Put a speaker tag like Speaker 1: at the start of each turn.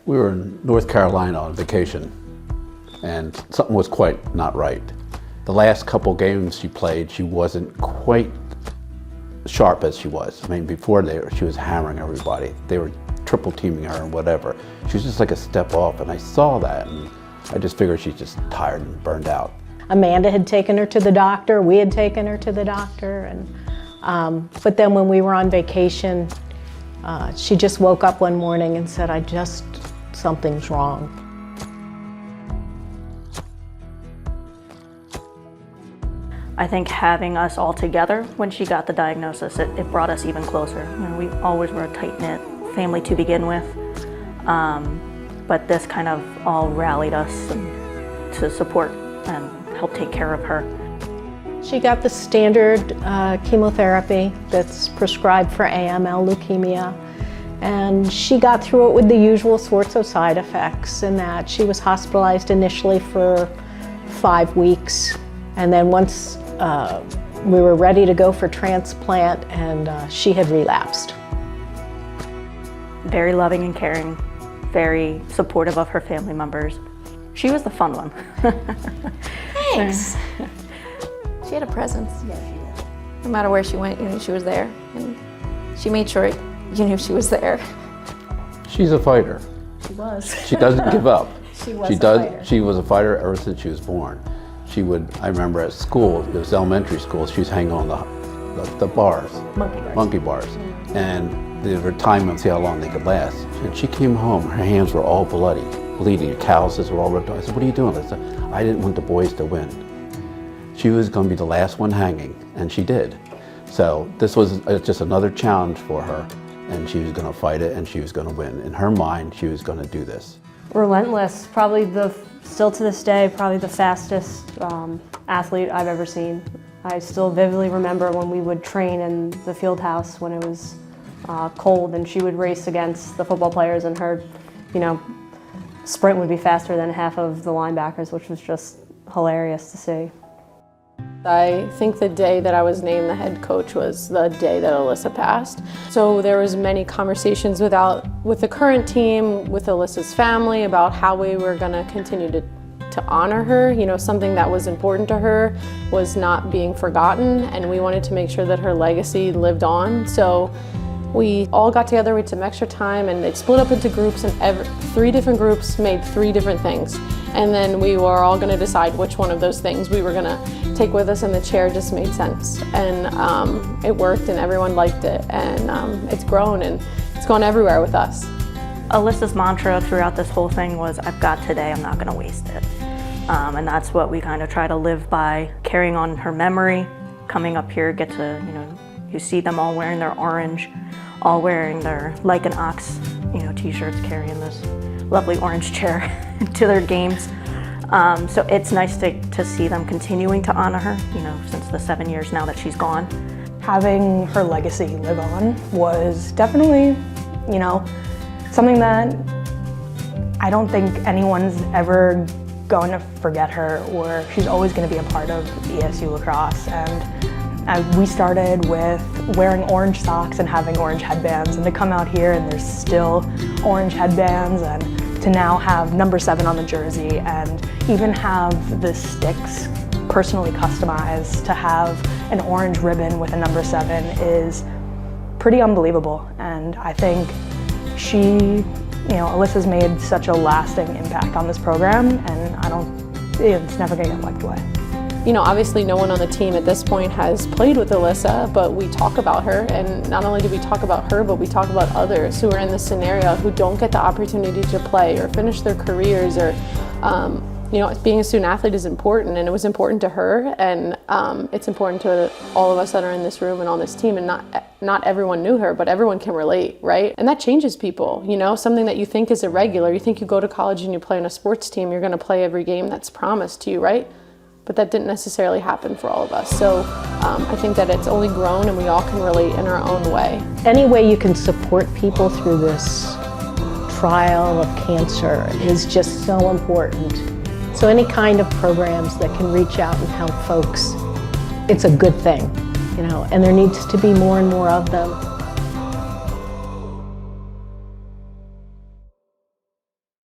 Speaker 1: We were in North Carolina on vacation, and something was quite not right. The last couple games she played, she wasn't quite sharp as she was. I mean, before she was hammering everybody. They were triple teaming her and whatever. She was just like a step off, and I saw that, and I just figured she's just tired and burned out.
Speaker 2: Amanda had taken her to the doctor, we had taken her to the doctor, and but then when we were on vacation, she just woke up one morning and said, something's wrong.
Speaker 3: I think having us all together when she got the diagnosis, it brought us even closer. You know, we always were a tight-knit family to begin with, but this kind of all rallied us to support and help take care of her.
Speaker 2: She got the standard chemotherapy that's prescribed for AML leukemia, and she got through it with the usual sorts of side effects, in that she was hospitalized initially for 5 weeks, and then once we were ready to go for transplant, and she had relapsed.
Speaker 3: Very loving and caring, very supportive of her family members. She was the fun one.
Speaker 4: Thanks. She had a presence. Yeah, she did. No matter where she went, you knew she was there, and she made sure you knew she was there.
Speaker 1: She's a fighter.
Speaker 2: She was.
Speaker 1: She doesn't give up.
Speaker 2: She was a fighter.
Speaker 1: She was a fighter ever since she was born. I remember at school, it was elementary school, she was hanging on the bars. Monkey bars. Mm-hmm. And there were time to see how long they could last. And she came home, her hands were all bloody, bleeding, her calluses were all ripped off. I said, "What are you doing?" I said, "I didn't want the boys to win." She was going to be the last one hanging, and she did. So this was just another challenge for her, and she was going to fight it, and she was going to win. In her mind, she was going to do this.
Speaker 5: Relentless, probably still to this day, probably the fastest athlete I've ever seen. I still vividly remember when we would train in the field house when it was cold, and she would race against the football players, and her, sprint would be faster than half of the linebackers, which was just hilarious to see.
Speaker 6: I think the day that I was named the head coach was the day that Alyssa passed. So there was many conversations with the current team, with Alyssa's family, about how we were going to continue to honor her. Something that was important to her was not being forgotten, and we wanted to make sure that her legacy lived on. So we all got together, we had some extra time, and it split up into groups, and 3 different groups made 3 different things. And then we were all going to decide which one of those things we were going to take with us, and the chair just made sense. And it worked, and everyone liked it, and it's grown, and it's gone everywhere with us.
Speaker 3: Alyssa's mantra throughout this whole thing was, "I've got today, I'm not going to waste it." And that's what we kind of try to live by, carrying on her memory. Coming up here, you see them all wearing their orange, all wearing their Like an Ox, t-shirts, carrying this lovely orange chair to their games. So it's nice to see them continuing to honor her, since the 7 years now that she's gone.
Speaker 7: Having her legacy live on was definitely, something that I don't think anyone's ever going to forget her, or she's always going to be a part of ESU lacrosse. And we started with wearing orange socks and having orange headbands, and to come out here and there's still orange headbands, and to now have number 7 on the jersey, and even have the sticks personally customized to have an orange ribbon with a number 7 is pretty unbelievable. And I think Alyssa's made such a lasting impact on this program, and it's never gonna get wiped away.
Speaker 6: Obviously no one on the team at this point has played with Alyssa, but we talk about her, and not only do we talk about her, but we talk about others who are in this scenario who don't get the opportunity to play or finish their careers, or being a student athlete is important, and it was important to her, and it's important to all of us that are in this room and on this team, and not everyone knew her, but everyone can relate, right? And that changes people, something that you think is irregular. You think you go to college and you play on a sports team, you're gonna play every game that's promised to you, right? But that didn't necessarily happen for all of us. So I think that it's only grown, and we all can relate in our own way.
Speaker 2: Any way you can support people through this trial of cancer is just so important. So any kind of programs that can reach out and help folks, it's a good thing, and there needs to be more and more of them.